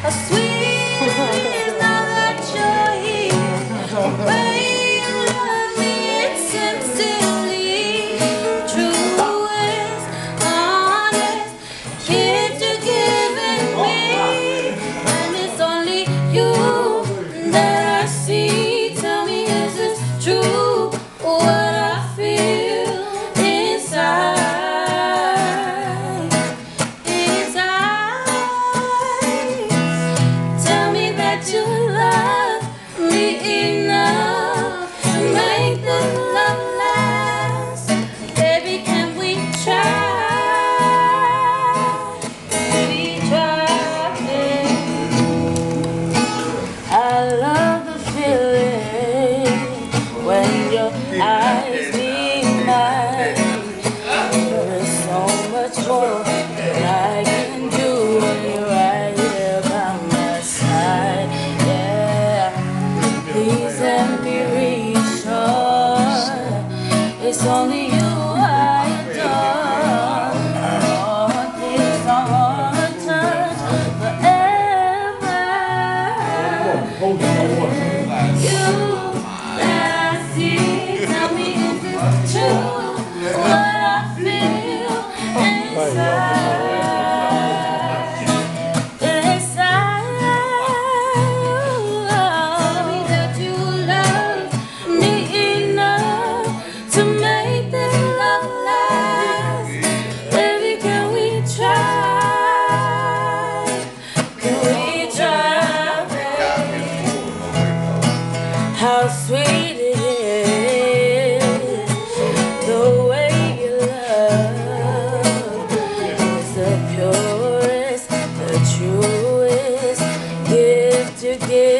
how sweet it is now that you're here. The way you love me, it's sincerely true, is honest gift you're giving me, and it's only you that I see. Tell me, is this true? What I feel inside, inside. Tell me that you love me enough to make this love last. Baby, can we try? We try, baby. I love the feeling when your eyes meet mine. There's so much more that I can do when you're right here by my side. Yeah, please let me reassure. It's only you I adore. All things I wanna touch forever. You that I see, tell me is it true? What I feel inside, inside. Tell me that you love me enough to make this love last. Baby, can we try? Can we try, baby? How sweet it is, the way you love is the purest, the truest gift you give.